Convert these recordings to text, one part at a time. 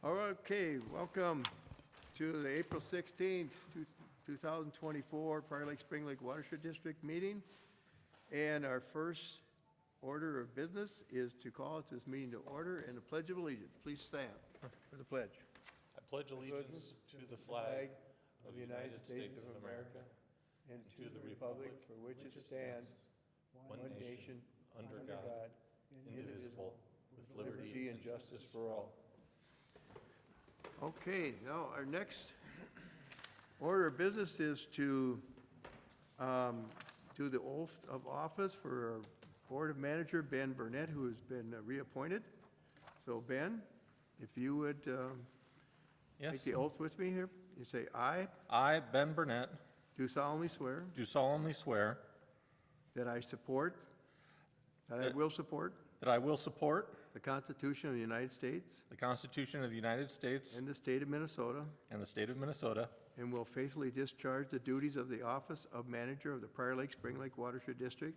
Okay, welcome to the April 16th, 2024 Prior Lake Spring Lake Watershed District meeting. And our first order of business is to call this meeting to order and the Pledge of Allegiance. Please stand for the pledge. I pledge allegiance to the flag of the United States of America and to the republic for which it stands, one nation, under God, indivisible, with liberty and justice for all. Okay, now our next order of business is to do the oath of office for our Board of Manager, Ben Burnett, who has been reappointed. So Ben, if you would Yes. take the oath with me here. You say, I I, Ben Burnett, do solemnly swear do solemnly swear that I will support that I will support the Constitution of the United States the Constitution of the United States and the state of Minnesota, and the state of Minnesota, and will faithfully discharge the duties of the office of manager of the Prior Lake Spring Lake Watershed District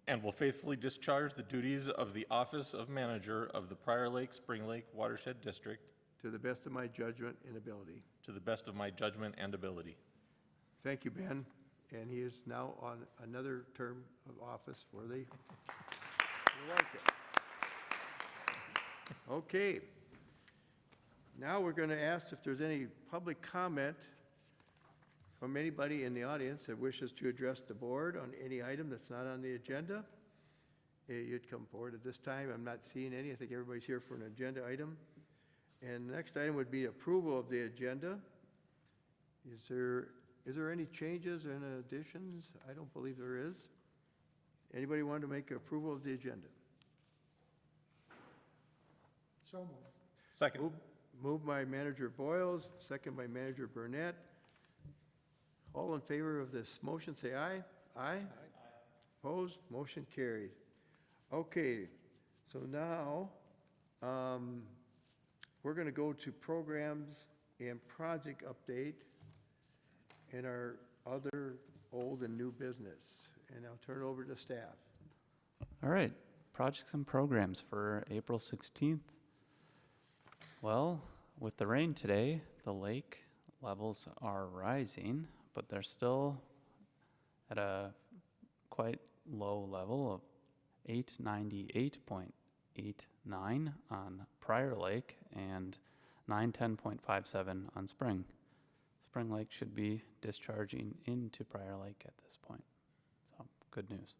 and will faithfully discharge the duties of the office of manager of the Prior Lake Spring Lake Watershed District to the best of my judgment and ability. to the best of my judgment and ability. Thank you, Ben. And he is now on another term of office for the. You like it. Okay. Now we're going to ask if there's any public comment from anybody in the audience that wishes to address the board on any item that's not on the agenda. You'd come forward at this time. I'm not seeing any. I think everybody's here for an agenda item. And the next item would be approval of the agenda. Is there any changes and additions? I don't believe there is. Anybody want to make approval of the agenda? So moved. Second. Moved by Manager Boyles, second by Manager Burnett. All in favor of this motion, say aye. Aye. Opposed? Motion carried. Okay, so now we're going to go to programs and project update and our other old and new business. And I'll turn it over to staff. All right, projects and programs for April 16th. Well, with the rain today, the lake levels are rising, but they're still at a quite low level of 898.89 on Prior Lake and 910.57 on Spring. Spring Lake should be discharging into Prior Lake at this point. So, good news.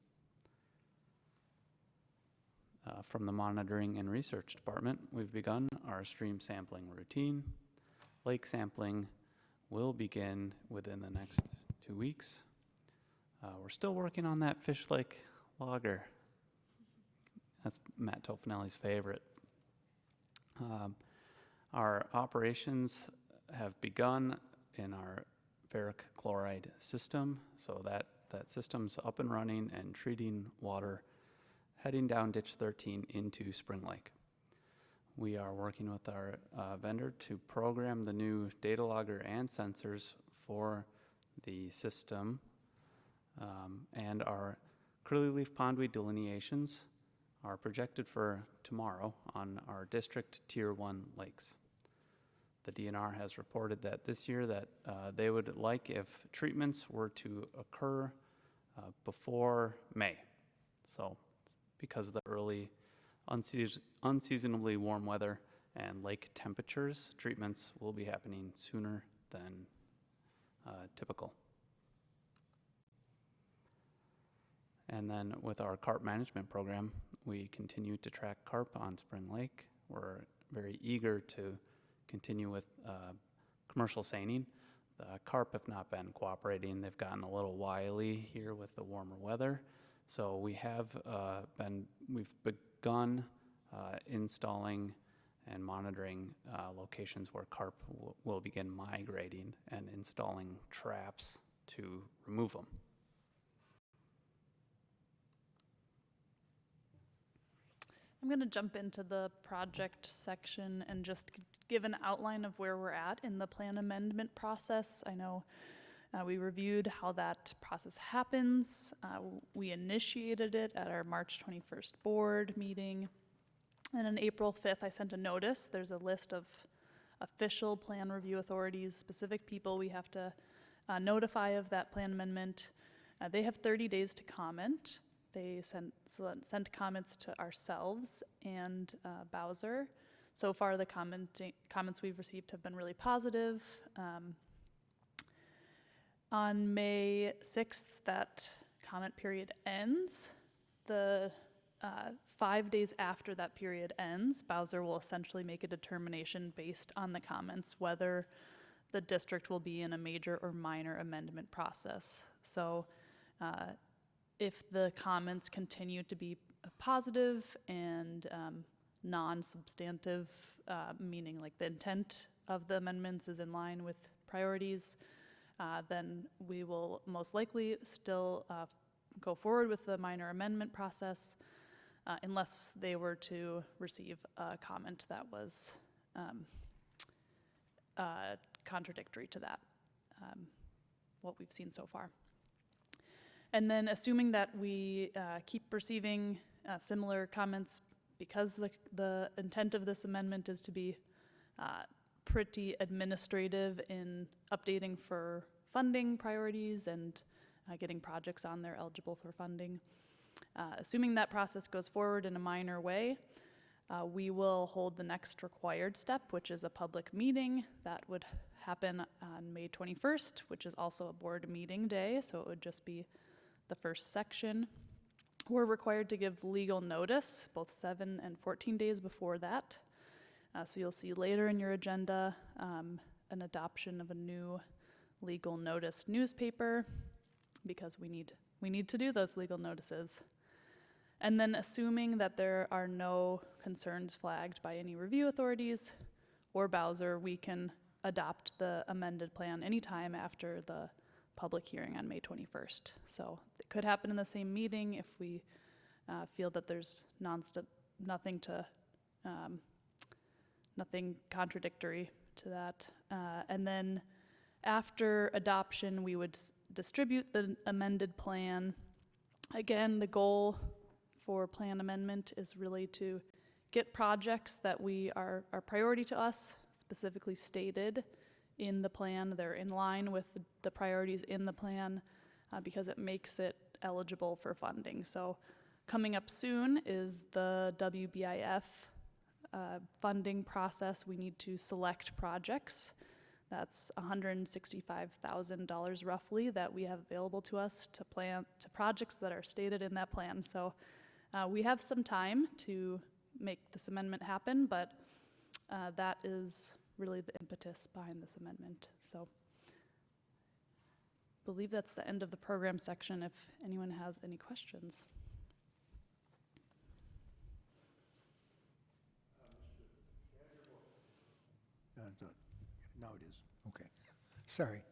From the Monitoring and Research Department, we've begun our stream sampling routine. Lake sampling will begin within the next 2 weeks. We're still working on that Fish Lake logger. That's Matt Tofinelli's favorite. Our operations have begun in our ferric chloride system, so that system's up and running and treating water heading down ditch 13 into Spring Lake. We are working with our vendor to program the new data logger and sensors for the system, and our curly leaf pondweed delineations are projected for tomorrow on our district tier 1 lakes. The DNR has reported that this year that they would like if treatments were to occur before May. So because of the early unseasonably warm weather and lake temperatures, treatments will be happening sooner than typical. And then with our carp management program, we continue to track carp on Spring Lake. We're very eager to continue with commercial seining. The carp have not been cooperating. They've gotten a little wily here with the warmer weather. So we've begun installing and monitoring locations where carp will begin migrating and installing traps to remove them. I'm going to jump into the project section and just give an outline of where we're at in the plan amendment process. I know we reviewed how that process happens. We initiated it at our March 21st board meeting. And on April 5th, I sent a notice. There's a list of official plan review authorities, specific people we have to notify of that plan amendment. They have 30 days to comment. They sent comments to ourselves and Bowser. So far, the comments we've received have been really positive. On May 6th, that comment period ends. The 5 days after that period ends, Bowser will essentially make a determination based on the comments whether the district will be in a major or minor amendment process. So if the comments continue to be positive and non-substantive, meaning like the intent of the amendments is in line with priorities, then we will most likely still go forward with the minor amendment process unless they were to receive a comment that was contradictory to that, what we've seen so far. And then assuming that we keep receiving similar comments because the intent of this amendment is to be pretty administrative in updating for funding priorities and getting projects on there eligible for funding. Assuming that process goes forward in a minor way, we will hold the next required step, which is a public meeting. That would happen on May 21st, which is also a board meeting day, so it would just be the first section. We're required to give legal notice, both 7 and 14 days before that. So you'll see later in your agenda an adoption of a new legal notice newspaper because we need to do those legal notices. And then assuming that there are no concerns flagged by any review authorities or Bowser, we can adopt the amended plan anytime after the public hearing on May 21st. So it could happen in the same meeting if we feel that there's nothing contradictory to that. And then after adoption, we would distribute the amended plan. Again, the goal for plan amendment is really to get projects that are priority to us, specifically stated in the plan. They're in line with the priorities in the plan because it makes it eligible for funding. So coming up soon is the WBIF funding process. We need to select projects. That's $165,000 roughly that we have available to us to projects that are stated in that plan. So we have some time to make this amendment happen, but that is really the impetus behind this amendment. So I believe that's the end of the program section if anyone has any questions. Now it is. Okay, sorry.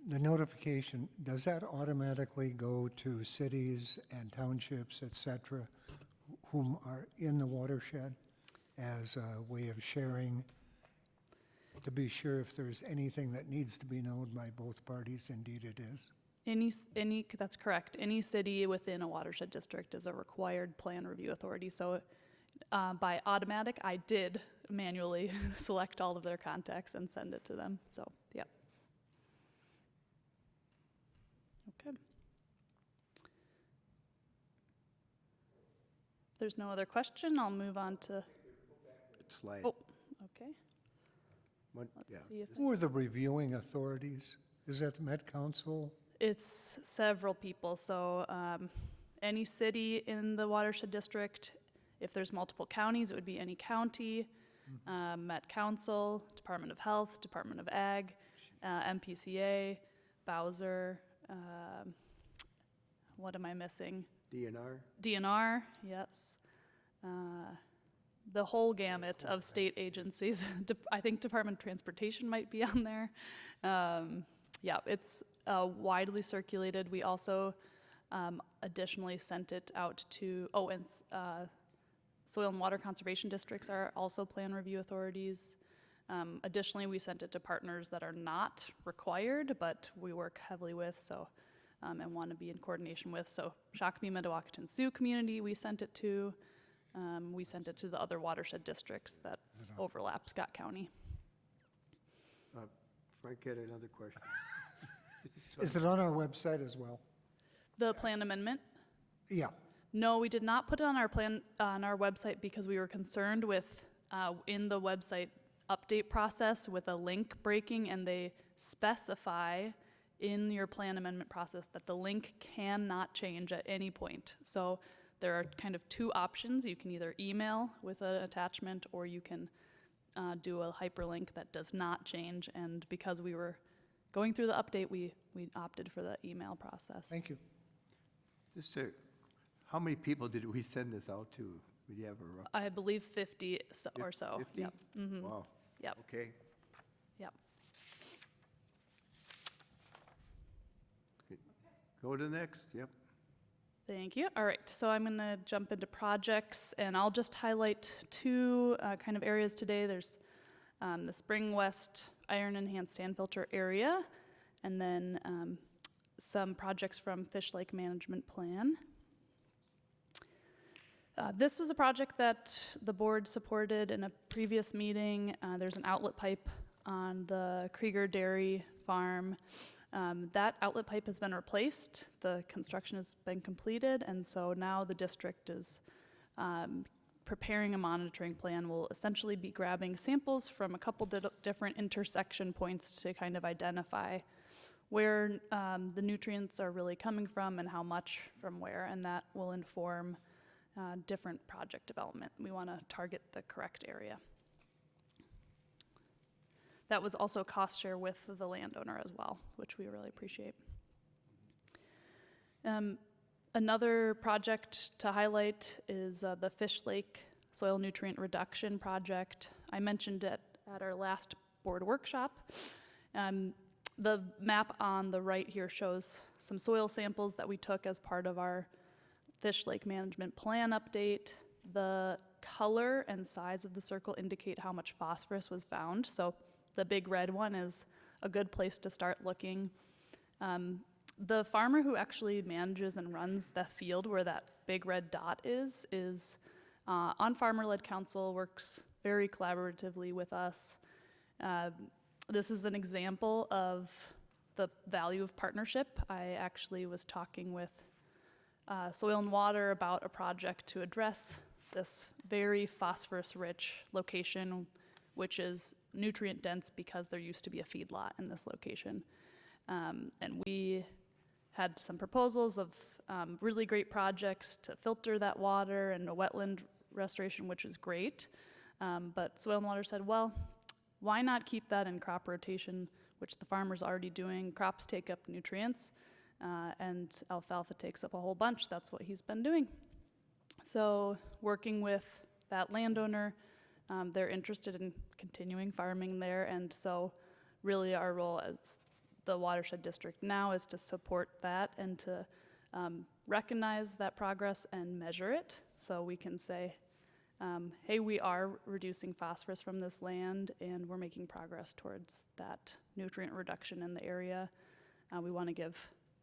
The notification, does that automatically go to cities and townships, et cetera, whom are in the watershed as a way of sharing, to be sure if there's anything that needs to be known by both parties? Indeed it is. That's correct. Any city within a watershed district is a required plan review authority. So by automatic, I did manually select all of their contacts and send it to them. So, yeah. Okay. If there's no other question, I'll move on to. Slide. Oh, okay. One, Let's yeah. see if Who are the reviewing authorities? Is that the Met Council? it's several people. So any city in the watershed district, if there's multiple counties, it would be any county, Met Council, Department of Health, Department of Ag, MPCA, Bowser, what am I missing? DNR. DNR, yes. The whole gamut of state agencies. I think Department of Transportation might be on there. Yeah, it's widely circulated. We also additionally sent it out to, soil and water conservation districts are also plan review authorities. Additionally, we sent it to partners that are not required, but we work heavily with, so and want to be in coordination with. So Shakopee Mdewakanton Sioux community we sent it to, We sent it to the other watershed districts that overlap Scott County. Frank had another question. Is it on our website as well? The plan amendment? Yeah. No, we did not put it on our website because we were concerned with, in the website update process with a link breaking, and they specify in your plan amendment process that the link cannot change at any point. So there are kind of two options. You can either email with an attachment, or you can do a hyperlink that does not change. And because we were going through the update, we opted for the email process. Thank you. Just to, how many people did we send this out to? Would you have a rough? I believe 50 or so. 50? Yep. Mhm. Wow. Yep. Okay. Yep. Go to the next, yep. Thank you. All right, so I'm going to jump into projects, and I'll just highlight two kind of areas today. There's the Spring West Iron Enhanced Sand Filter area, and then some projects from Fish Lake Management Plan. This was a project that the board supported in a previous meeting. There's an outlet pipe on the Krieger Dairy Farm. That outlet pipe has been replaced. The construction has been completed, and so now the district is preparing a monitoring plan. We'll essentially be grabbing samples from a couple different intersection points to kind of identify where the nutrients are really coming from and how much from where, and that will inform different project development. We want to target the correct area. That was also cost share with the landowner as well, which we really appreciate. Another project to highlight is the Fish Lake Soil Nutrient Reduction Project. I mentioned it at our last board workshop. The map on the right here shows some soil samples that we took as part of our Fish Lake Management Plan update. The color and size of the circle indicate how much phosphorus was found. So the big red one is a good place to start looking. The farmer who actually manages and runs the field where that big red dot is on farmer-led council, works very collaboratively with us. This is an example of the value of partnership. I actually was talking with Soil and Water about a project to address this very phosphorus-rich location, which is nutrient dense because there used to be a feedlot in this location. And we had some proposals of really great projects to filter that water and a wetland restoration, which is great. But Soil and Water said, well, why not keep that in crop rotation, which the farmer's already doing? Crops take up nutrients, and alfalfa takes up a whole bunch. That's what he's been doing. So working with that landowner, they're interested in continuing farming there, and so really our role as the watershed district now is to support that and to recognize that progress and measure it, so we can say, hey, we are reducing phosphorus from this land and we're making progress towards that nutrient reduction in the area. We want to give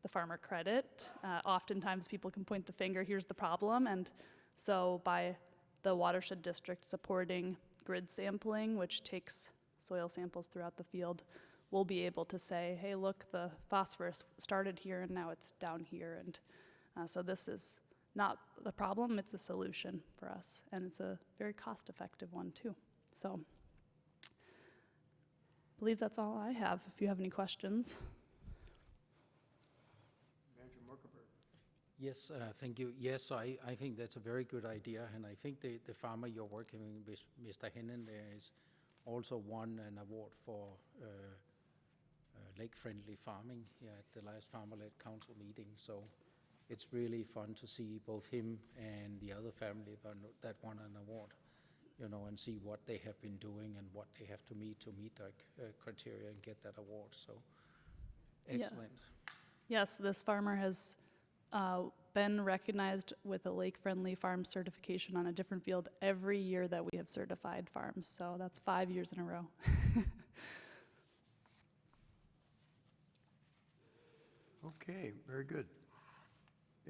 the farmer credit. Oftentimes people can point the finger, here's the problem, and so by the watershed district supporting grid sampling, which takes soil samples throughout the field, we'll be able to say, hey, look, the phosphorus started here and now it's down here. And so this is not the problem, it's a solution for us. And it's a very cost-effective one too. So I believe that's all I have. If you have any questions. Manager Morkenberg. Yes, thank you. Yes, I think that's a very good idea, and I think the farmer you're working with, Mr. Hennen, there is also won an award for lake-friendly farming here at the last farmer-led council meeting. So it's really fun to see both him and the other family that won an award, you know, and see what they have been doing and what they have to meet their criteria and get that award. So excellent. Yeah. Yes, this farmer has been recognized with a lake-friendly farm certification on a different field every year that we have certified farms. So that's 5 years in a row. Okay, very good.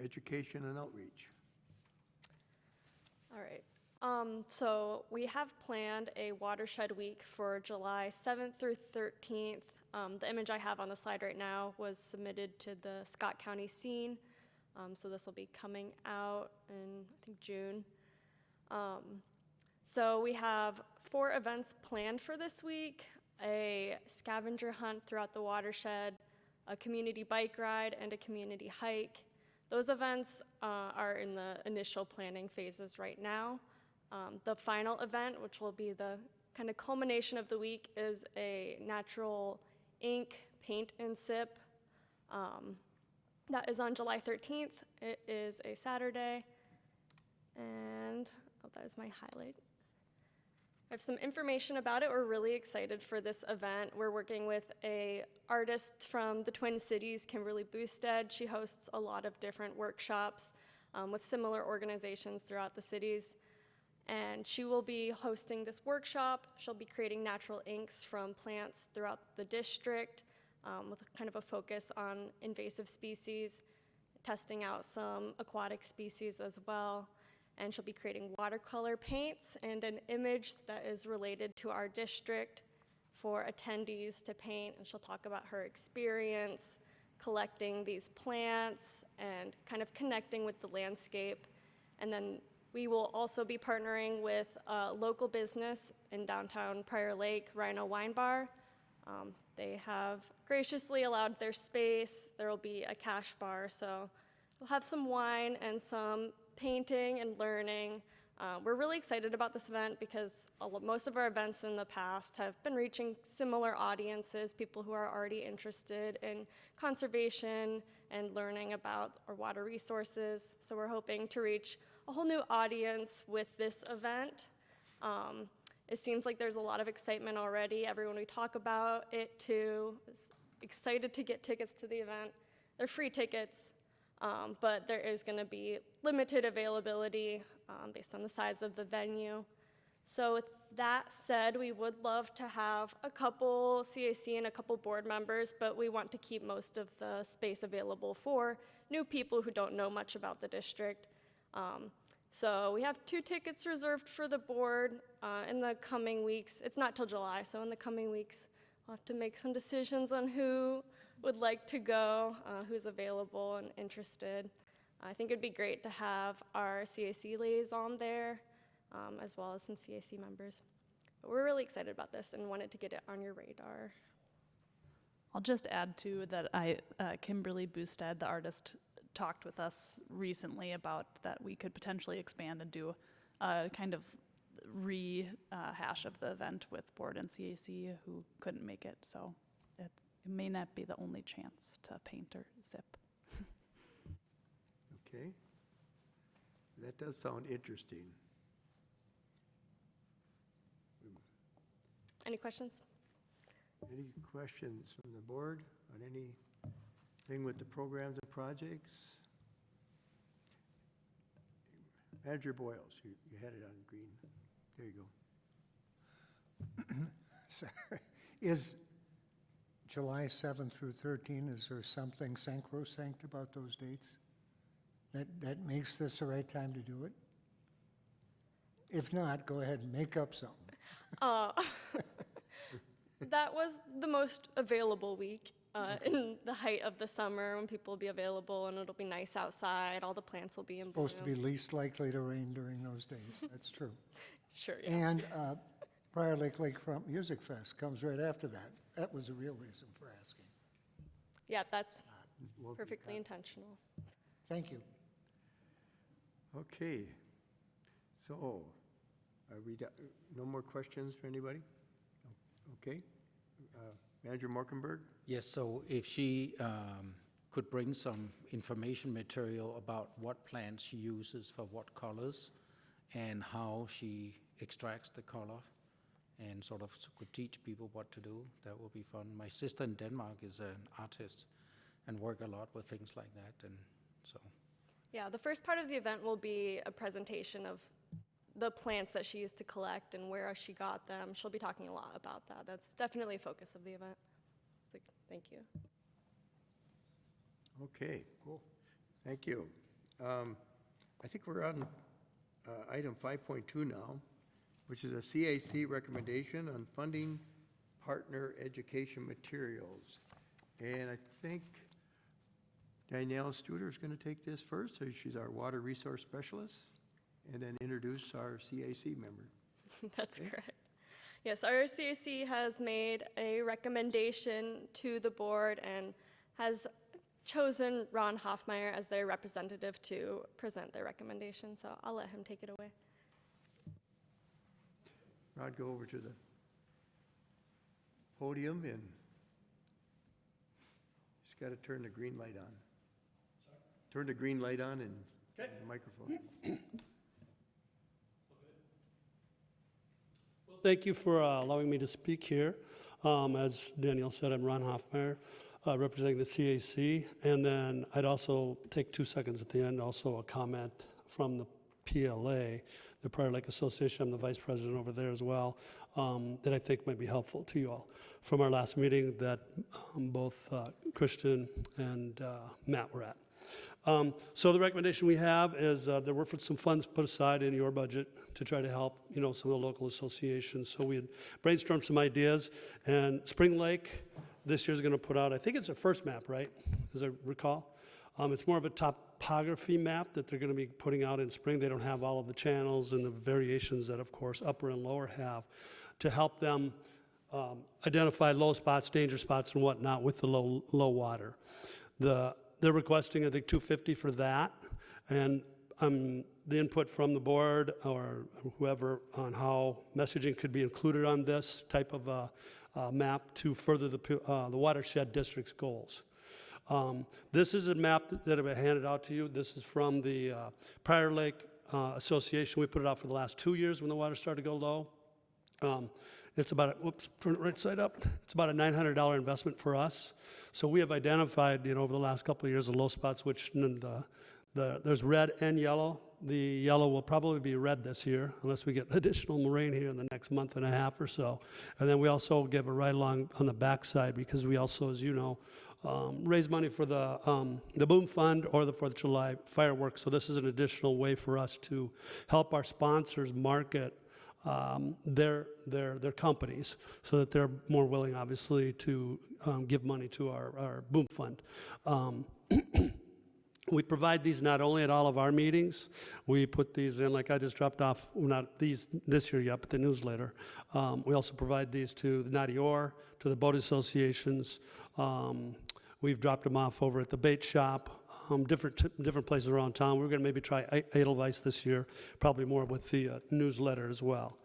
Education and outreach. All right, So we have planned a watershed week for July 7th through 13th. The image I have on the slide right now was submitted to the Scott County Scene. So this will be coming out in, I think, June. So we have 4 events planned for this week: a scavenger hunt throughout the watershed, a community bike ride, and a community hike. Those events are in the initial planning phases right now. The final event, which will be the kind of culmination of the week, is a natural ink paint and sip. That is on July 13th. It is a Saturday. And that is my highlight. I have some information about it. We're really excited for this event. We're working with an artist from the Twin Cities, Kimberly Boosted. She hosts a lot of different workshops with similar organizations throughout the cities. And she will be hosting this workshop. She'll be creating natural inks from plants throughout the district with kind of a focus on invasive species, testing out some aquatic species as well. And she'll be creating watercolor paints and an image that is related to our district for attendees to paint. And she'll talk about her experience collecting these plants and kind of connecting with the landscape. And then we will also be partnering with a local business in downtown Prior Lake, Rhino Wine Bar. They have graciously allowed their space. There will be a cash bar, so we'll have some wine and some painting and learning. We're really excited about this event because most of our events in the past have been reaching similar audiences, people who are already interested in conservation and learning about our water resources. So we're hoping to reach a whole new audience with this event. It seems like there's a lot of excitement already. Everyone we talk about it to is excited to get tickets to the event. They're free tickets, but there is going to be limited availability based on the size of the venue. So with that said, we would love to have a couple CAC and a couple board members, but we want to keep most of the space available for new people who don't know much about the district. So we have 2 tickets reserved for the board in the coming weeks. It's not till July, so in the coming weeks, we'll have to make some decisions on who would like to go, who's available and interested. I think it'd be great to have our CAC liaison there, as well as some CAC members. But we're really excited about this and wanted to get it on your radar. I'll just add too that Kimberly Boosted, the artist, talked with us recently about that we could potentially expand and do a kind of rehash of the event with board and CAC who couldn't make it. So it may not be the only chance to paint or sip. Okay. That does sound interesting. Any questions? Any questions from the board on anything with the programs and projects? Manager Boyles, you had it on green. There you go. Sorry. Is July 7th through 13, is there something sacrosanct about those dates? That makes this the right time to do it? If not, go ahead and make up something. That was the most available week in the height of the summer when people will be available and it'll be nice outside. All the plants will be in bloom. Supposed to be least likely to rain during those days. That's true. Sure, yeah. And Prior Lake Lakefront Music Fest comes right after that. That was the real reason for asking. Yeah, that's Won't be perfectly intentional. Thank you. Okay. So, are we, no more questions for anybody? Okay. Manager Morkenberg? Yes, so if she could bring some information material about what plants she uses for what colors and how she extracts the color and sort of could teach people what to do, that would be fun. My sister in Denmark is an artist and work a lot with things like that, and so. Yeah, the first part of the event will be a presentation of the plants that she used to collect and where she got them. She'll be talking a lot about that. That's definitely a focus of the event. So, thank you. Okay, cool. Thank you. I think we're on item 5.2 now, which is a CAC recommendation on funding partner education materials. And I think Danielle Studer is going to take this first. So she's our water resource specialist, and then introduce our CAC member. That's correct. Yes, our CAC has made a recommendation to the board and has chosen Ron Hoffmeyer as their representative to present their recommendation. So I'll let him take it away. Rod, go over to the podium and just got to turn the green light on. Turn the green light on and the microphone. Thank you for allowing me to speak here. As Danielle said, I'm Ron Hoffmeyer, representing the CAC. And then I'd also take 2 seconds at the end, also a comment from the PLA, the Prior Lake Association. I'm the vice president over there as well, that I think might be helpful to you all. From our last meeting that both Christian and Matt were at. So the recommendation we have is there were some funds put aside in your budget to try to help, some of the local associations. So we had brainstormed some ideas, and Spring Lake this year is going to put out, I think it's their first map, right, as I recall. It's more of a topography map that they're going to be putting out in spring. They don't have all of the channels and the variations that, of course, Upper and Lower have to help them identify low spots, danger spots, and whatnot with the low water. They're requesting, I think, $250 for that, and the input from the board or whoever on how messaging could be included on this type of a map to further the watershed district's goals. This is a map that I've handed out to you. This is from the Prior Lake Association. We put it out for the last 2 years when the water started to go low. It's about, turn it right side up. It's about a $900 investment for us. So we have identified, over the last couple of years, the low spots, which there's red and yellow. The yellow will probably be red this year, unless we get additional rain here in the next month and a half or so. And then we also give a ride along on the backside, because we also, as you know, raise money for the Boom Fund or the 4th of July fireworks. So this is an additional way for us to help our sponsors market their companies, so that they're more willing, obviously, to give money to our Boom Fund. We provide these not only at all of our meetings. We put these in, like I just dropped off, not these this year yet, but the newsletter. We also provide these to the Naughty Oar, to the boat associations. We've dropped them off over at the bait shop, different places around town. We're going to maybe try Edelweiss this year, probably more with the newsletter as well.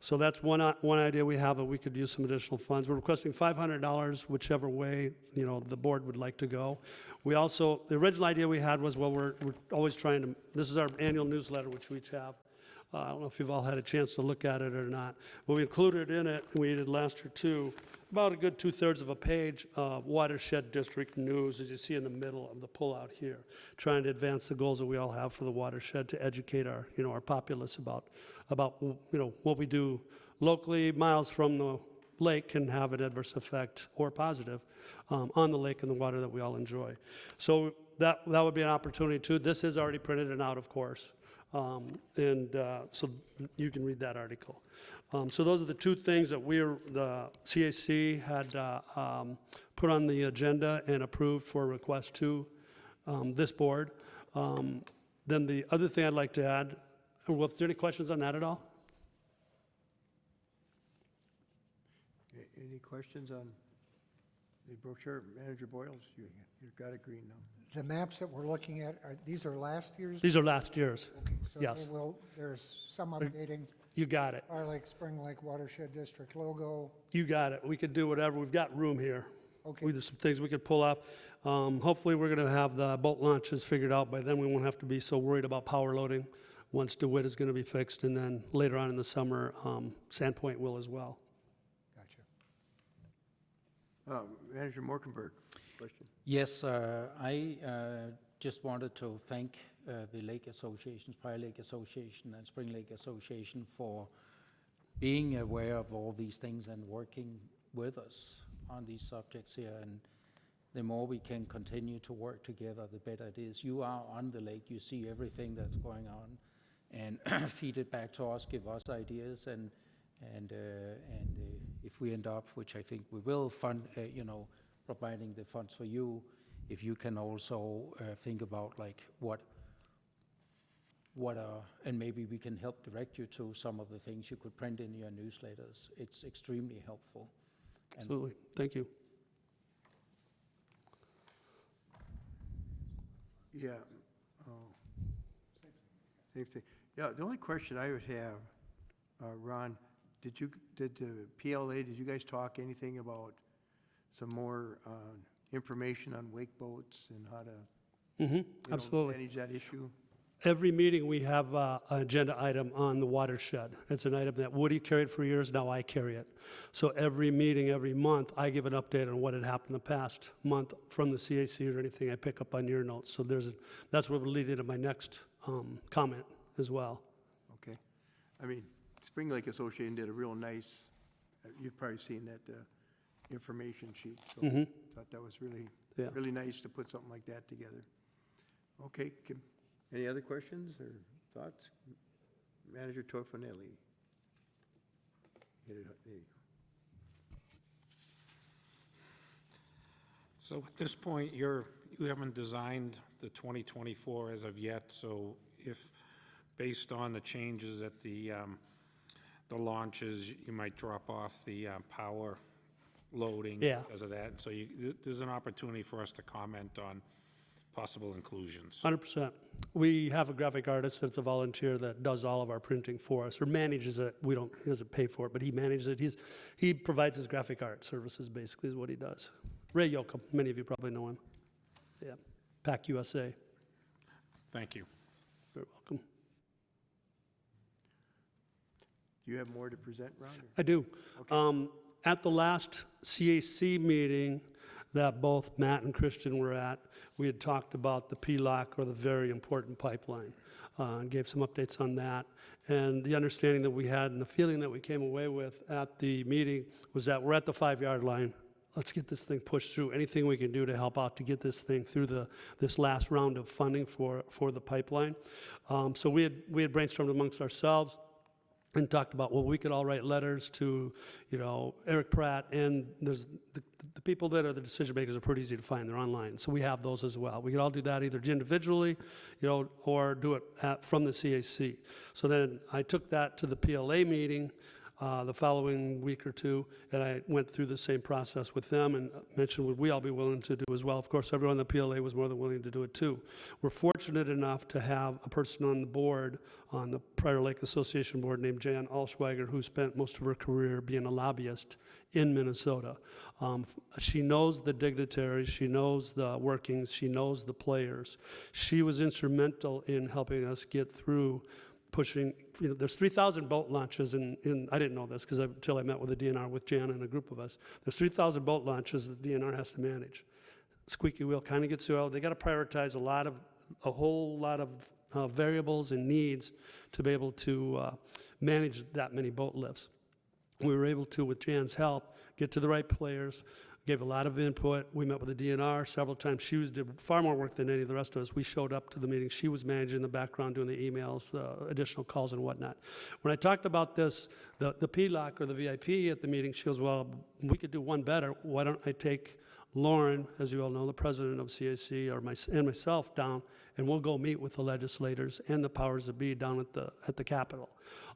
So that's one idea we have, that we could use some additional funds. We're requesting $500, whichever way the board would like to go. We also, the original idea we had was, well, we're always trying to, this is our annual newsletter, which we each have. I don't know if you've all had a chance to look at it or not, but we included in it, we did last year too, about a good 2/3 of a page of watershed district news, as you see in the middle of the pullout here, trying to advance the goals that we all have for the watershed, to educate our populace about what we do locally, miles from the lake, can have an adverse effect or positive on the lake and the water that we all enjoy. So that would be an opportunity too. This is already printed and out, of course. So you can read that article. So those are the two things that the CAC had put on the agenda and approved for request to this board. Then the other thing I'd like to add, well, is there any questions on that at all? Any questions on the brochure? Manager Boyles, you've got it green now. The maps that we're looking at, these are last year's? These are last year's. Okay, so yes. there's some updating. You got it. Our Lake, Spring Lake Watershed District logo. You got it. We could do whatever. We've got room here. Okay. There's some things we could pull off. Hopefully, we're going to have the boat launches figured out. By then, we won't have to be so worried about power loading once DeWitt is going to be fixed. And then later on in the summer, Sandpoint will as well. Gotcha. Manager Morkenberg, question. Yes, I just wanted to thank the Lake Associations, Prior Lake Association and Spring Lake Association, for being aware of all these things and working with us on these subjects here. And the more we can continue to work together, the better it is. You are on the lake, you see everything that's going on, and feed it back to us, give us ideas, and if we end up, which I think we will, providing the funds for you, if you can also think about like what are, and maybe we can help direct you to some of the things you could print in your newsletters. It's extremely helpful. Absolutely. Thank you. Yeah. Oh. Same thing. Yeah, the only question I would have, Ron, did the PLA, did you guys talk anything about some more information on wake boats and how to Absolutely. manage that issue? Every meeting, we have an agenda item on the watershed. It's an item that Woody carried for years, now I carry it. So every meeting, every month, I give an update on what had happened the past month from the CAC or anything I pick up on your notes. So that's what will lead into my next comment as well. Okay. I mean, Spring Lake Association did a real nice, you've probably seen that information sheet. So thought that was really, really nice to put something like that together. Okay. Any other questions or thoughts? Manager Tofanelli. There you go. So at this point, you haven't designed the 2024 as of yet, so if, based on the changes at the launches, you might drop off the power loading because of that. So there's an opportunity for us to comment on possible inclusions. 100%. We have a graphic artist that's a volunteer that does all of our printing for us, or manages it. He doesn't pay for it, but he manages it. He provides his graphic art services, basically, is what he does. Ray Yoakum, many of you probably know him. Yeah, PAC USA. Thank you. You're welcome. Do you have more to present, Ron? I do. Okay. At the last CAC meeting that both Matt and Christian were at, we had talked about the PLOC, or the very important pipeline, and gave some updates on that. And the understanding that we had and the feeling that we came away with at the meeting was that we're at the 5-yard line. Let's get this thing pushed through. Anything we can do to help out to get this thing through this last round of funding for the pipeline. So we had brainstormed amongst ourselves and talked about, well, we could all write letters to, Eric Pratt, and there's the people that are the decision makers are pretty easy to find. They're online, so we have those as well. We could all do that either individually, or do it from the CAC. So then I took that to the PLA meeting the following week or two, and I went through the same process with them and mentioned would we all be willing to do as well. Of course, everyone in the PLA was more than willing to do it too. We're fortunate enough to have a person on the board, on the Prior Lake Association board, named Jan Allschwager, who spent most of her career being a lobbyist in Minnesota. She knows the dignitaries, she knows the workings, she knows the players. She was instrumental in helping us get through pushing, there's 3,000 boat launches in I didn't know this until I met with the DNR with Jan and a group of us. There's 3,000 boat launches that the DNR has to manage. Squeaky wheel kind of gets through. They got to prioritize a whole lot of variables and needs to be able to manage that many boat lifts. We were able to, with Jan's help, get to the right players, gave a lot of input. We met with the DNR several times. She did far more work than any of the rest of us. We showed up to the meeting. She was managing in the background, doing the emails, the additional calls and whatnot. When I talked about this, the PLOC or the VIP at the meeting, she goes, well, we could do one better. Why don't I take Lauren, as you all know, the president of CAC, and myself down, and we'll go meet with the legislators and the powers that be down at the Capitol.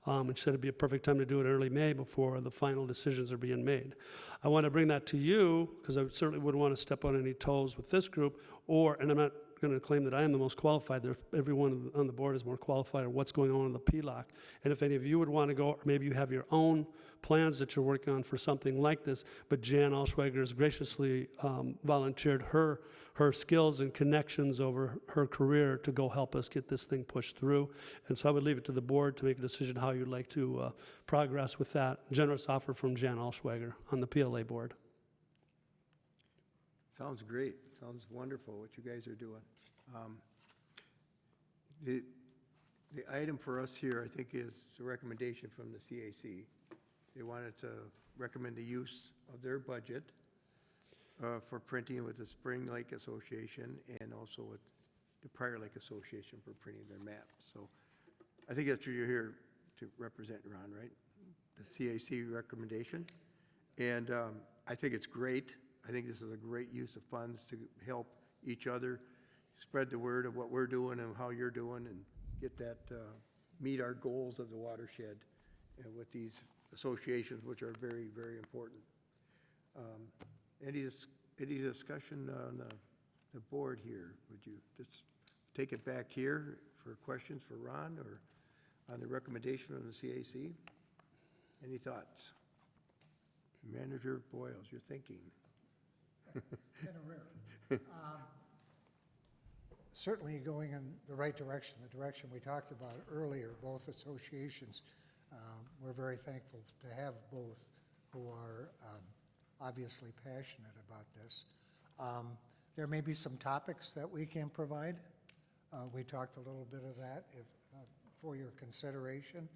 And said it'd be a perfect time to do it early May before the final decisions are being made. I want to bring that to you because I certainly wouldn't want to step on any toes with this group, and I'm not going to claim that I am the most qualified. Everyone on the board is more qualified on what's going on in the PLOC. And if any of you would want to go, or maybe you have your own plans that you're working on for something like this, but Jan Allschwager has graciously volunteered her skills and connections over her career to go help us get this thing pushed through. And so I would leave it to the board to make a decision how you'd like to progress with that generous offer from Jan Allschwager on the PLA board. Sounds great. Sounds wonderful what you guys are doing. The item for us here, I think, is a recommendation from the CAC. They wanted to recommend the use of their budget for printing with the Spring Lake Association and also with the Prior Lake Association for printing their maps. So I think that's what you're here to represent, Ron, right? The CAC recommendation. And I think it's great. I think this is a great use of funds to help each other spread the word of what we're doing and how you're doing and get that, meet our goals of the watershed with these associations, which are very, very important. Any discussion on the board here? Would you just take it back here for questions for Ron or on the recommendation of the CAC? Any thoughts? Manager Boyles, you're thinking. Kind of rare. Certainly going in the right direction, the direction we talked about earlier, both associations. We're very thankful to have both who are obviously passionate about this. There may be some topics that we can provide. We talked a little bit of that for your consideration,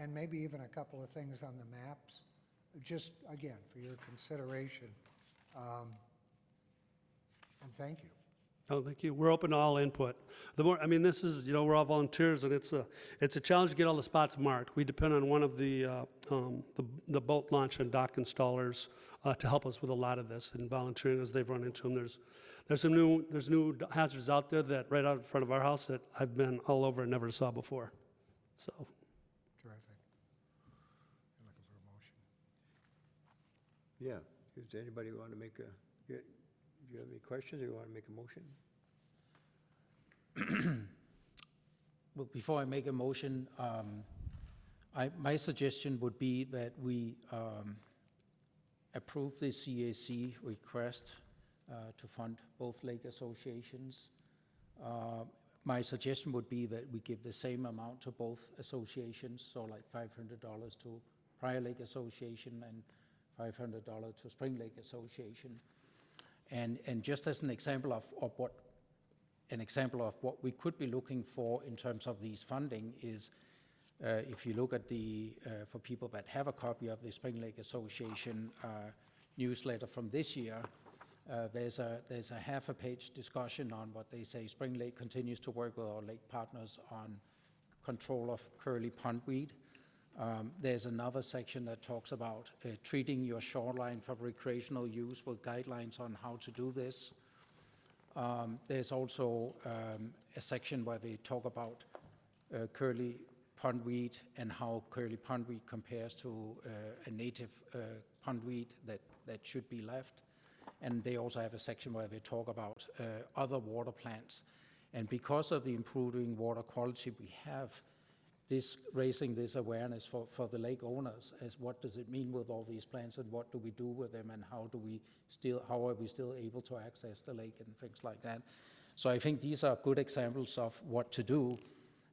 and maybe even a couple of things on the maps, just, again, for your consideration. And thank you. Oh, thank you. We're open to all input. The more, I mean, this is, you know, we're all volunteers, and it's a challenge to get all the spots marked. We depend on one of the boat launch and dock installers to help us with a lot of this and volunteering as they've run into them. There's new hazards out there that right out in front of our house that I've been all over and never saw before. So. Terrific. You're looking for a motion. Yeah. Does anybody want to make do you have any questions or you want to make a motion? Well, before I make a motion, my suggestion would be that we approve the CAC request to fund both lake associations. My suggestion would be that we give the same amount to both associations, so like $500 to Prior Lake Association and $500 to Spring Lake Association. And just as an example of what we could be looking for in terms of these funding is, if you look at for people that have a copy of the Spring Lake Association newsletter from this year, there's a half a page discussion on what they say. Spring Lake continues to work with our lake partners on control of curly pondweed. There's another section that talks about treating your shoreline for recreational use with guidelines on how to do this. There's also a section where they talk about curly pondweed and how curly pondweed compares to a native pondweed that should be left. And they also have a section where they talk about other water plants. And because of the improving water quality we have, raising this awareness for the lake owners as what does it mean with all these plants and what do we do with them and how are we still able to access the lake and things like that. So I think these are good examples of what to do.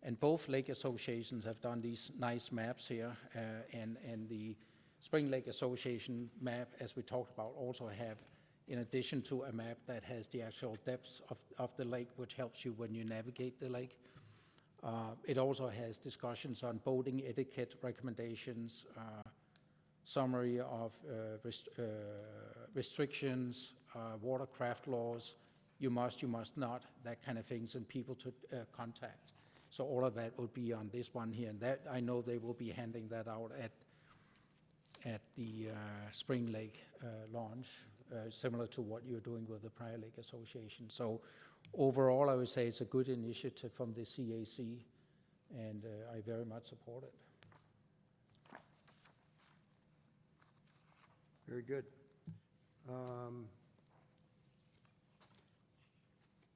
And both lake associations have done these nice maps here, and the Spring Lake Association map, as we talked about, also have, in addition to a map that has the actual depths of the lake, which helps you when you navigate the lake. It also has discussions on boating etiquette recommendations, summary of restrictions, watercraft laws, you must not, that kind of things, and people to contact. So all of that will be on this one here, and that I know they will be handing that out at the Spring Lake launch, similar to what you're doing with the Prior Lake Association. So overall, I would say it's a good initiative from the CAC, and I very much support it. Very good.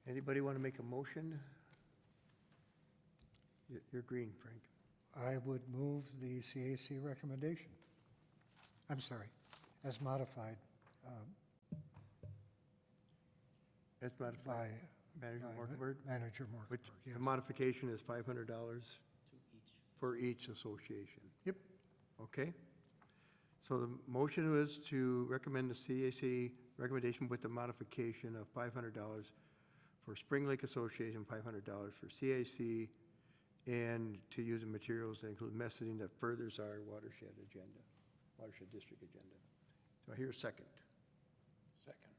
Anybody want to make a motion? You're green, Frank. I would move the CAC recommendation. I'm sorry, as modified As modified. Manager Morkenberg? Manager Which Morkenberg, yes. the modification is $500 for each association. Yep. Okay. So the motion was to recommend the CAC recommendation with the modification of $500 for Spring Lake Association, $500 for CAC, and to use the materials that include messaging that furthers our watershed district agenda. Do I hear a second? Second.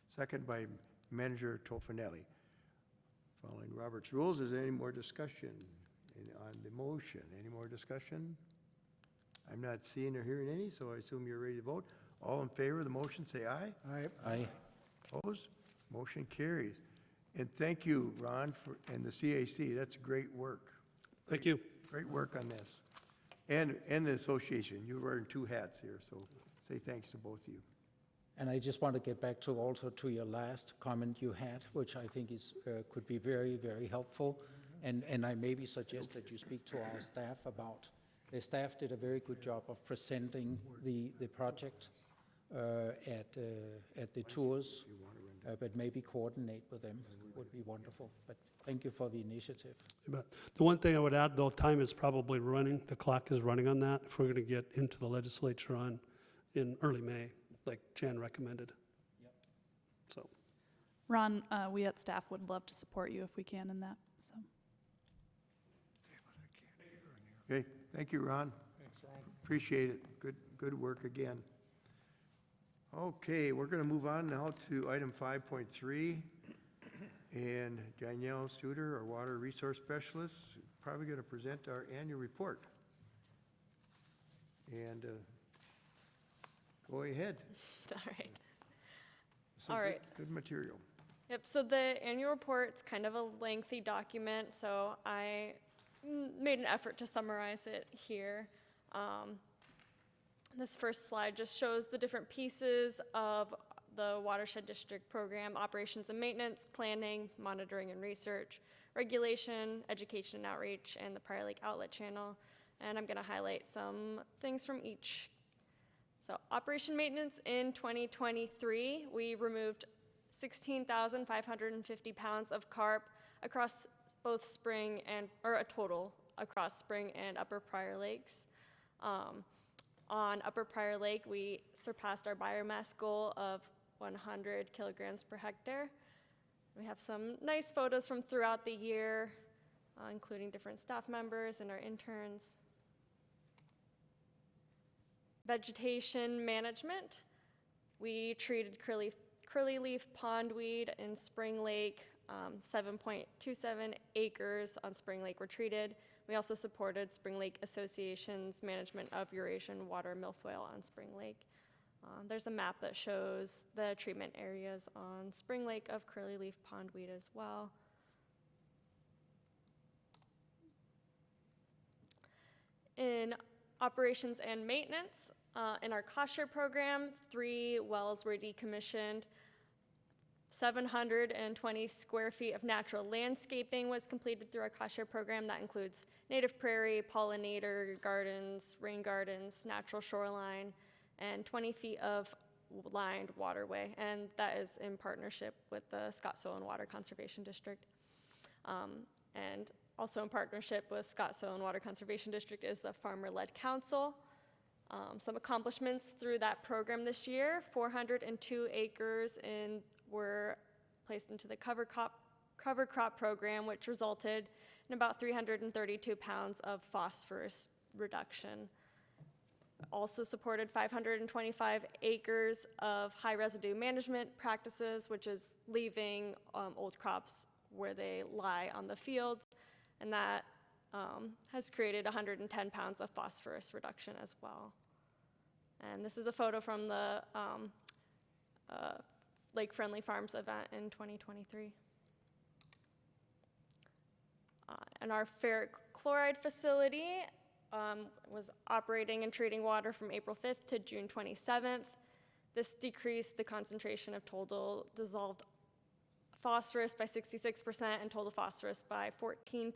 Second by Manager Tofinelli. Following Robert's rules, is there any more discussion? on the motion. Any more discussion? I'm not seeing or hearing any, so I assume you're ready to vote. All in favor of the motion, say aye. Aye. Opposed? Motion carries. And thank you, Ron, and the CAC. That's great work. Thank you. Great work on this. And the association. You're wearing two hats here, so say thanks to both of you. And I just want to get back to also to your last comment you had, which I think is, could be very, very helpful. And I maybe suggest that you speak to our staff about, the staff did a very good job of presenting the project at the tours, but maybe coordinate with them would be wonderful. But thank you for the initiative. But the one thing I would add, though, time is probably running. The clock is running on that. If we're going to get into the legislature in early May, like Jan recommended. Yep. So, Ron, we at staff would love to support you if we can in that, so. Okay, thank you, Ron. Thanks, Ron. Appreciate it. Good work again. Okay, we're going to move on now to item 5.3. And Danielle Studer, our water resource specialist, probably going to present our annual report. And go ahead. All right. Some All right. Good material. Yep, so the annual report's kind of a lengthy document, so I made an effort to summarize it here. This first slide just shows the different pieces of the Watershed District Program: operations and maintenance, planning, monitoring and research, regulation, education and outreach, and the Prior Lake Outlet Channel. And I'm going to highlight some things from each. So operation maintenance in 2023, we removed 16,550 pounds of carp across both Spring and, or a total across Spring and Upper Prior Lakes. On Upper Prior Lake, we surpassed our biomass goal of 100 kilograms per hectare. We have some nice photos from throughout the year, including different staff members and our interns. Vegetation management. We treated curly-leaf pondweed in Spring Lake. 7.27 acres on Spring Lake were treated. We also supported Spring Lake Association's management of Eurasian water milfoil on Spring Lake. There's a map that shows the treatment areas on Spring Lake of curly-leaf pondweed as well. In operations and maintenance, in our cost share program, 3 wells were decommissioned. 720 square feet of natural landscaping was completed through our cost share program. That includes native prairie, pollinator gardens, rain gardens, natural shoreline, and 20 feet of lined waterway. And that is in partnership with the Scott Soil and Water Conservation District. And also in partnership with Scott Soil and Water Conservation District is the Farmer-Led Council. Some accomplishments through that program this year: 402 acres were placed into the cover crop program, which resulted in about 332 pounds of phosphorus reduction. Also supported 525 acres of high residue management practices, which is leaving old crops where they lie on the fields, and that has created 110 pounds of phosphorus reduction as well. And this is a photo from the Lake Friendly Farms event in 2023. And our ferric chloride facility was operating and treating water from April 5th to June 27th. This decreased the concentration of total dissolved phosphorus by 66% and total phosphorus by 14%.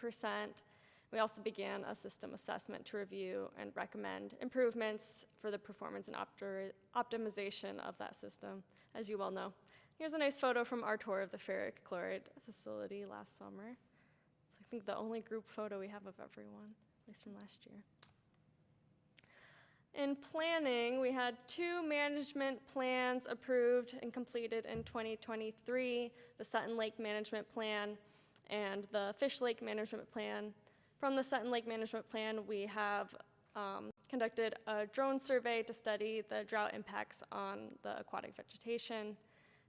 We also began a system assessment to review and recommend improvements for the performance and optimization of that system, as you well know. Here's a nice photo from our tour of the ferric chloride facility last summer. It's, I think, the only group photo we have of everyone, at least from last year. In planning, we had 2 management plans approved and completed in 2023, the Sutton Lake Management Plan and the Fish Lake Management Plan. From the Sutton Lake Management Plan, we have conducted a drone survey to study the drought impacts on the aquatic vegetation.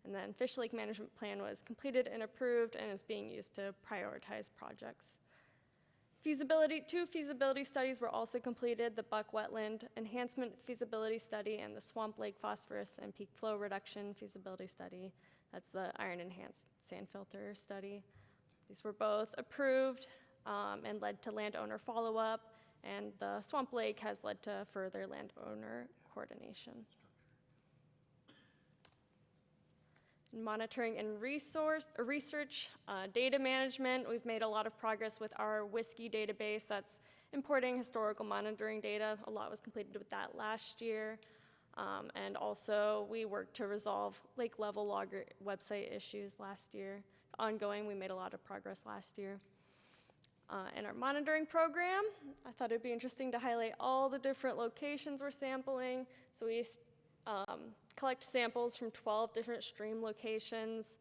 And then Fish Lake Management Plan was completed and approved and is being used to prioritize projects. Two feasibility studies were also completed, the Buck Wetland Enhancement Feasibility Study and the Swamp Lake Phosphorus and Peak Flow Reduction Feasibility Study. That's the Iron Enhanced Sand Filter Study. These were both approved and led to landowner follow-up, and the Swamp Lake has led to further landowner coordination. Monitoring and research, data management. We've made a lot of progress with our WISKI database that's importing historical monitoring data. A lot was completed with that last year. And also we worked to resolve lake level logger website issues last year. It's ongoing, we made a lot of progress last year. In our monitoring program, I thought it'd be interesting to highlight all the different locations we're sampling. So we collect samples from 12 different stream locations,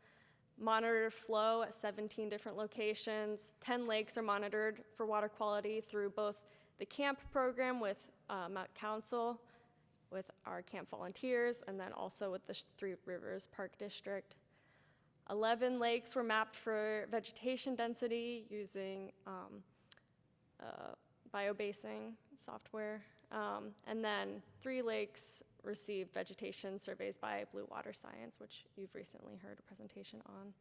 monitor flow at 17 different locations. 10 lakes are monitored for water quality through both the camp program with Mount Council, with our camp volunteers, and then also with the Three Rivers Park District. 11 lakes were mapped for vegetation density using biobasing software. And then 3 lakes received vegetation surveys by Blue Water Science, which you've recently heard a presentation on.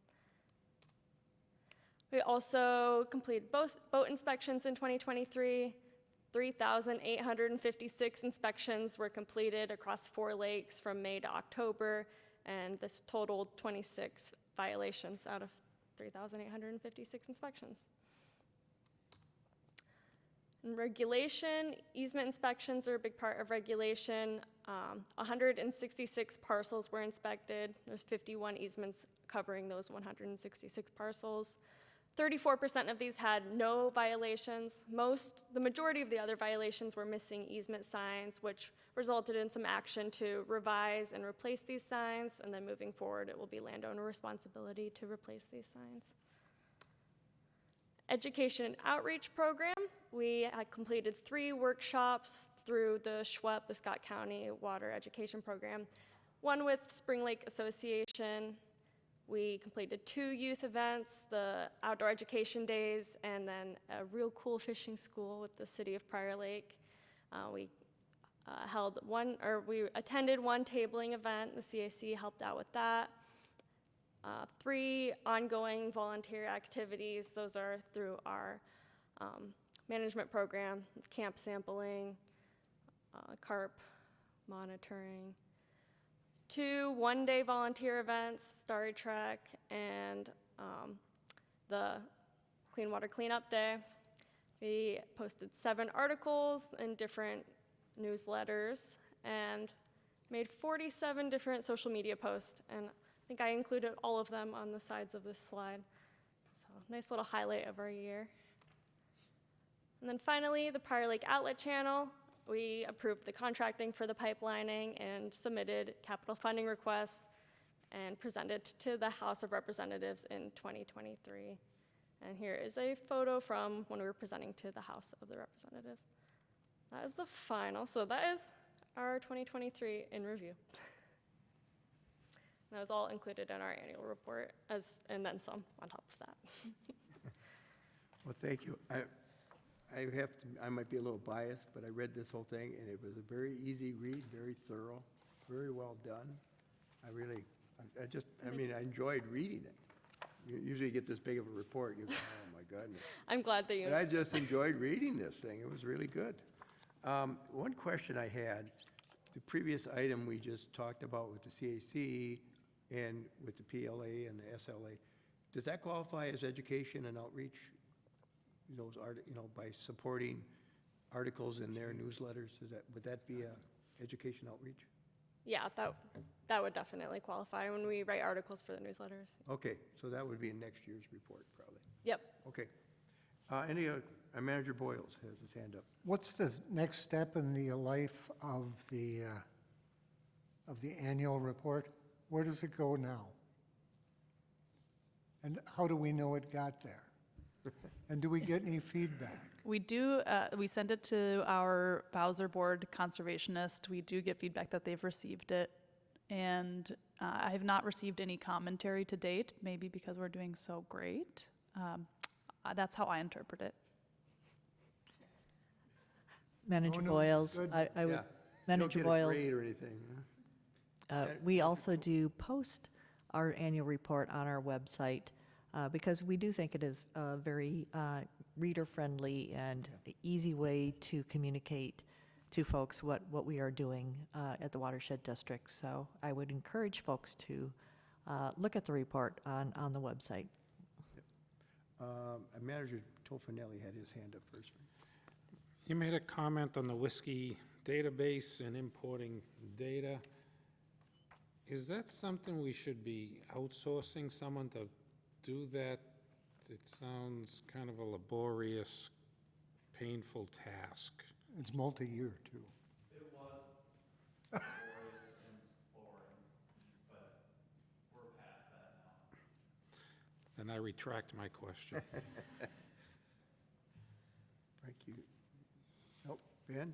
We also completed boat inspections in 2023. 3,856 inspections were completed across 4 lakes from May to October, and this totaled 26 violations out of 3,856 inspections. In regulation, easement inspections are a big part of regulation. 166 parcels were inspected. There's 51 easements covering those 166 parcels. 34% of these had no violations. The majority of the other violations were missing easement signs, which resulted in some action to revise and replace these signs, and then moving forward, it will be landowner responsibility to replace these signs. Education and outreach program. We had completed 3 workshops through the SHWEP, the Scott County Water Education Program. One with Spring Lake Association. We completed 2 youth events, the outdoor education days, and then a real cool fishing school with the city of Prior Lake. We attended 1 tabling event. The CAC helped out with that. 3 ongoing volunteer activities. Those are through our management program, camp sampling, carp monitoring. 2 one-day volunteer events, Starry Trek, and the Clean Water Cleanup Day. We posted 7 articles in different newsletters and made 47 different social media posts, and I think I included all of them on the sides of this slide. So nice little highlight of our year. And then finally, the Prior Lake Outlet Channel. We approved the contracting for the pipelining and submitted capital funding requests and presented to the House of Representatives in 2023. And here is a photo from when we were presenting to the House of the Representatives. That is the final, so that is our 2023 in review. That was all included in our annual report, and then some on top of that. Well, thank you. I might be a little biased, but I read this whole thing, and it was a very easy read, very thorough, very well done. I enjoyed reading it. You usually get this big of a report, you go, oh my goodness. I'm glad that you. But I just enjoyed reading this thing. It was really good. One question I had, the previous item we just talked about with the CAC and with the PLA and the SLA, does that qualify as education and outreach? Those by supporting articles in their newsletters, would that be education outreach? Yeah, that would definitely qualify when we write articles for the newsletters. Okay, so that would be in next year's report, probably. Yep. Okay. Manager Boyles has his hand up. What's the next step in the life of the annual report? Where does it go now? And how do we know it got there? And do we get any feedback? We do, we send it to our Bowser Board conservationist. We do get feedback that they've received it. And I have not received any commentary to date, maybe because we're doing so great. That's how I interpret it. Manager Oh, no, Boyles, good. I would, Yeah. You don't Manager get a Boyles, grade or anything, huh? we also do post our annual report on our website because we do think it is a very reader-friendly and easy way to communicate to folks what we are doing at the Watershed District. So I would encourage folks to look at the report on the website. Manager Tofinelli had his hand up first. You made a comment on the whiskey database and importing data. Is that something we should be outsourcing someone to do that? It sounds kind of a laborious, painful task. It's multi-year, too. It was laborious and boring, but we're past that now. Then I retract my question. Thank you. Oh, Ben?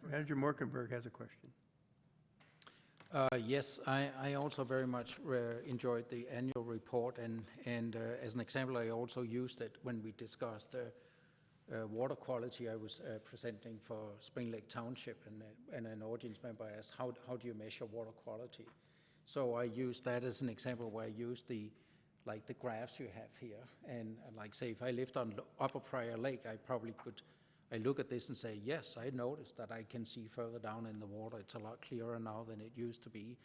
Manager Morkenberg has a question. Yes, I also very much enjoyed the annual report, and as an example, I also used it when we discussed water quality. I was presenting for Spring Lake Township, and an audience member asked, how do you measure water quality? So I used that as an example where I used the graphs you have here, and like say if I lived on Upper Prior Lake, I look at this and say, yes, I noticed that I can see further down in the water. It's a lot clearer now than it used to be.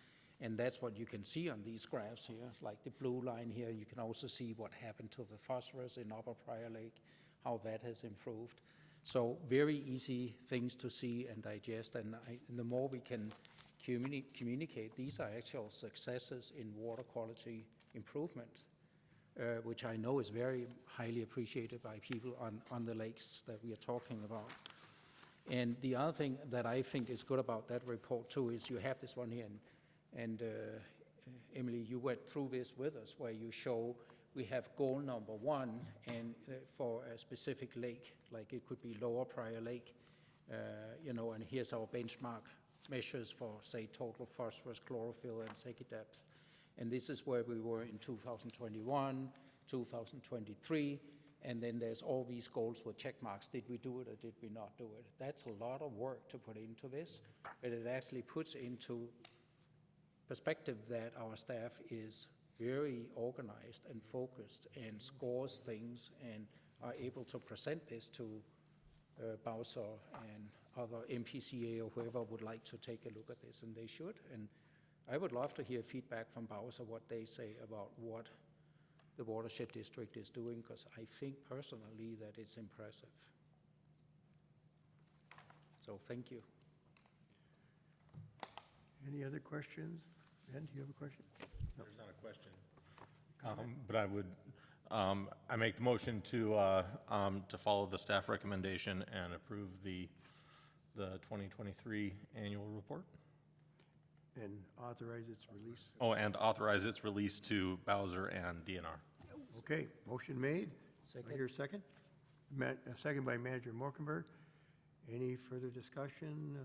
And that's what you can see on these graphs here, like the blue line here. You can also see what happened to the phosphorus in Upper Prior Lake, how that has improved. So very easy things to see and digest. And the more we can communicate, these are actual successes in water quality improvement. Which I know is very highly appreciated by people on the lakes that we are talking about. And the other thing that I think is good about that report too is you have this one here, and Emily, you went through this with us, where you show we have goal number 1, and for a specific lake, like it could be Lower Prior Lake, and here's our benchmark measures for, say, total phosphorus, chlorophyll, and Secchi depth. And this is where we were in 2021, 2023, and then there's all these goals with check marks. Did we do it or did we not do it? That's a lot of work to put into this, but it actually puts into perspective that our staff is very organized and focused and scores things and are able to present this to Bowser and other MPCA or whoever would like to take a look at this, and they should. And I would love to hear feedback from Bowser, what they say about what the Watershed District is doing, because I think personally that it's impressive. So thank you. Any other questions? Ben, do you have a question? No. There's not a question. But I would, I make the motion to follow the staff recommendation and approve the 2023 annual report. And authorize its release. Oh, and authorize its release to Bowser and DNR. Okay, motion made. Second. I hear a second. Second by Manager Morkenberg. Any further discussion?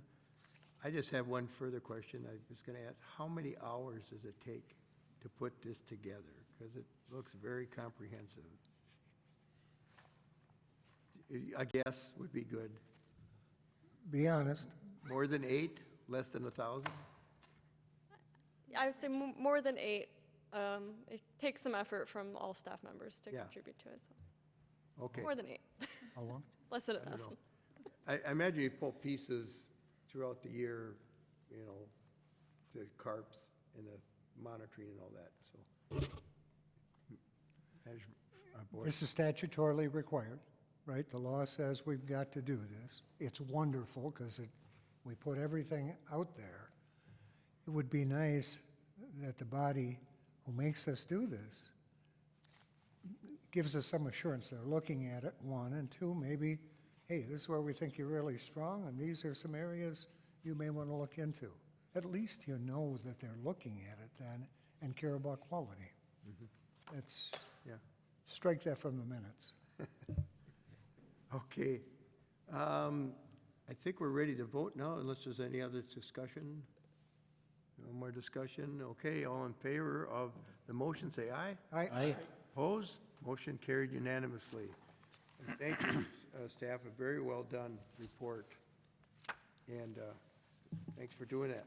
I just have one further question. I was going to ask, how many hours does it take to put this together? Because it looks very comprehensive. I guess would be good. Be honest, More than 8, less than 1,000? I would say more than 8. It takes some effort from all staff members to Yeah. contribute to it. So Okay. more than 8, how long? less than I don't 1,000. know. I imagine you pull pieces throughout the year, the carps and the monitoring and all that, so. Board. This is statutorily required, right? The law says we've got to do this. It's wonderful because we put everything out there. It would be nice that the body who makes us do this gives us some assurance they're looking at it, 1, and 2, maybe, hey, this is where we think you're really strong, and these are some areas you may want to look into. At least you know that they're looking at it then and care about quality. That's, Yeah. strike that from the minutes. Okay. I think we're ready to vote now, unless there's any other discussion. No more discussion. Okay, all in favor of the motion, say aye. Aye. Opposed? Motion carried unanimously. And thank you, staff, a very well done report. and thanks for doing that.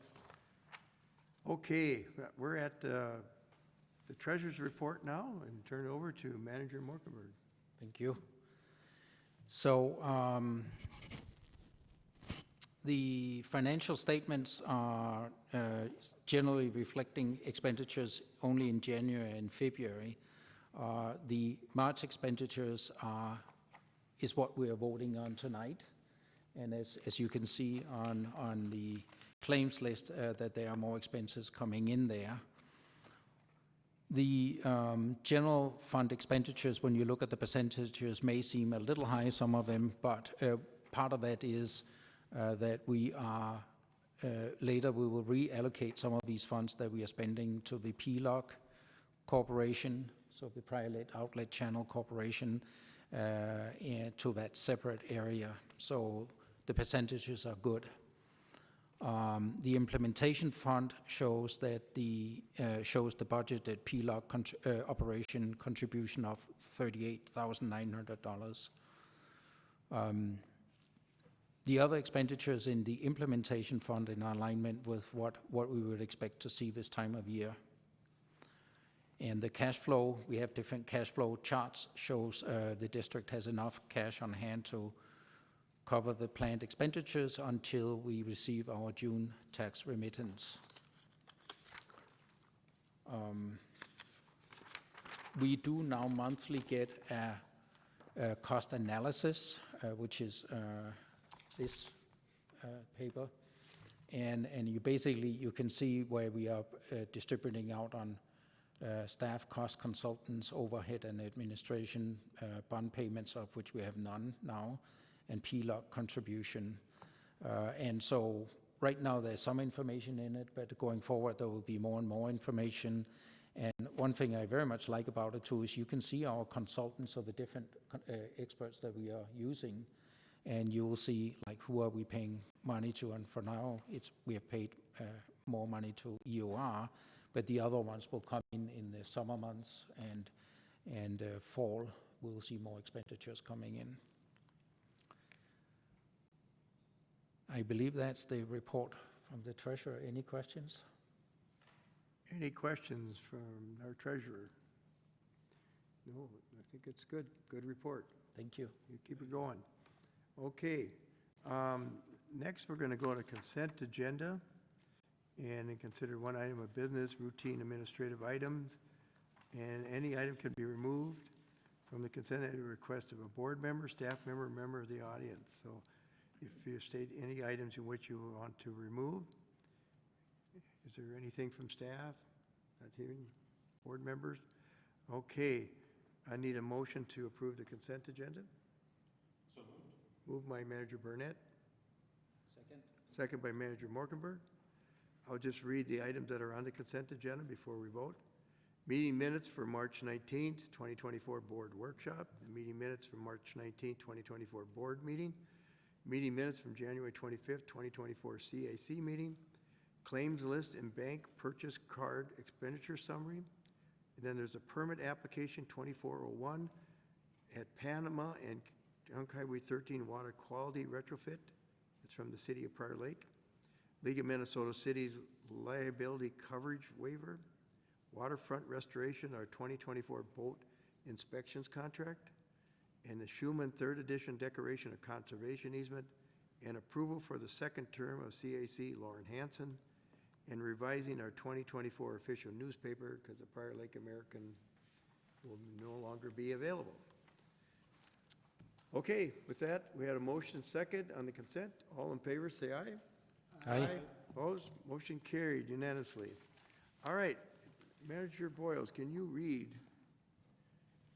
Okay, we're at the treasurer's report now, and turn it over to Manager Morkenberg. Thank you. So the financial statements are generally reflecting expenditures only in January and February. The March expenditures is what we are voting on tonight. And as you can see on the claims list, that there are more expenses coming in there. The general fund expenditures, when you look at the percentages, may seem a little high, some of them, but part of that is that we are, later we will reallocate some of these funds that we are spending to the PLOC Corporation, so the Private Outlet Channel Corporation, and to that separate area. So the percentages are good. The implementation fund shows that the budgeted PLOC operation contribution of $38,900. The other expenditures in the implementation fund in alignment with what we would expect to see this time of year. And the cash flow, we have different cash flow charts, shows the district has enough cash on hand to cover the planned expenditures until we receive our June tax remittance. We do now monthly get a cost analysis, which is this paper, and you basically, you can see where we are distributing out on staff cost, consultants, overhead and administration, bond payments, of which we have none now, and PLOC contribution. And so right now there's some information in it, but going forward there will be more and more information. And one thing I very much like about it too is you can see our consultants, or the different experts that we are using, and you will see like who are we paying money to. And for now we have paid more money to EOR, but the other ones will come in the summer months, and fall we'll see more expenditures coming in. I believe that's the report from the treasurer. Any questions? Any questions from our treasurer? No, I think it's good. Good report. Thank you. You keep it going. Okay. Next, we're going to go to consent agenda and consider one item of business, routine administrative items, and any item can be removed from the consent at the request of a board member, staff member, member of the audience. So if you state any items in which you want to remove, is there anything from staff? Not hearing board members? Okay, I need a motion to approve the consent agenda. So moved. Moved by Manager Burnett, Second. second by Manager Morkenberg. I'll just read the items that are on the consent agenda before we vote. Meeting minutes for March 19th, 2024 board workshop. The meeting minutes for March 19th, 2024 board meeting. Meeting minutes from January 25th, 2024 CAC meeting. Claims list and bank purchase card expenditure summary. And then there's a permit application 2401 at Panama and Junk Highway 13 water quality retrofit. It's from the city of Prior Lake. League of Minnesota Cities liability coverage waiver. Waterfront restoration, our 2024 boat inspections contract. And the Schumann 3rd edition declaration of conservation easement, and approval for the second term of CAC Lauren Hansen, and revising our 2024 official newspaper because the Prior Lake American will no longer be available. Okay, with that, we had a motion second on the consent. All in favor, say aye. Aye. Opposed? Motion carried unanimously. All right, Manager Boyles, can you read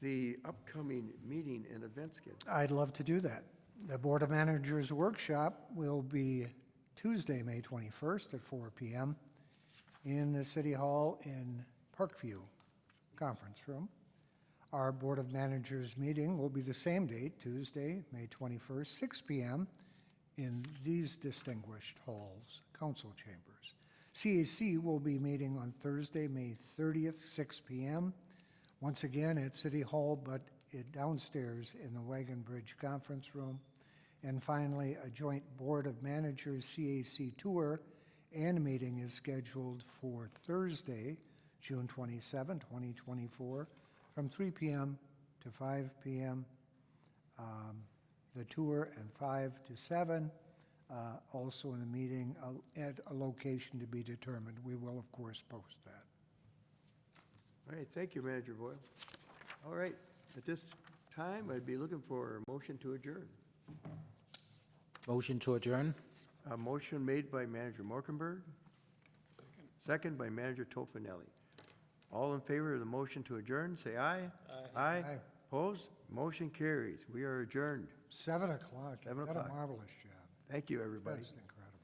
the upcoming meeting and event schedule? I'd love to do that. The Board of Managers Workshop will be Tuesday, May 21st at 4 p.m. in the City Hall in Parkview Conference Room. Our Board of Managers meeting will be the same date, Tuesday, May 21st, 6 p.m. in these distinguished halls, council chambers. CAC will be meeting on Thursday, May 30th, 6 p.m. Once again at City Hall, but downstairs in the Wagon Bridge Conference Room. And finally, a joint Board of Managers CAC tour and meeting is scheduled for Thursday, June 27, 2024, from 3 p.m. to 5 p.m. The tour and 5 to 7, also in a meeting at a location to be determined. We will, of course, post that. All right, thank you, Manager Boyle. All right, at this time, I'd be looking for a motion to adjourn. Motion to adjourn? A motion made by Manager Morkenberg. Second by Manager Tofinelli. All in favor of the motion to adjourn, say aye. Aye. Aye. Opposed? Motion carries. We are adjourned. 7 o'clock. 7 You've done o'clock. a marvelous job. Thank you, everybody. That's incredible.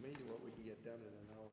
Amazing what we can get done in an hour.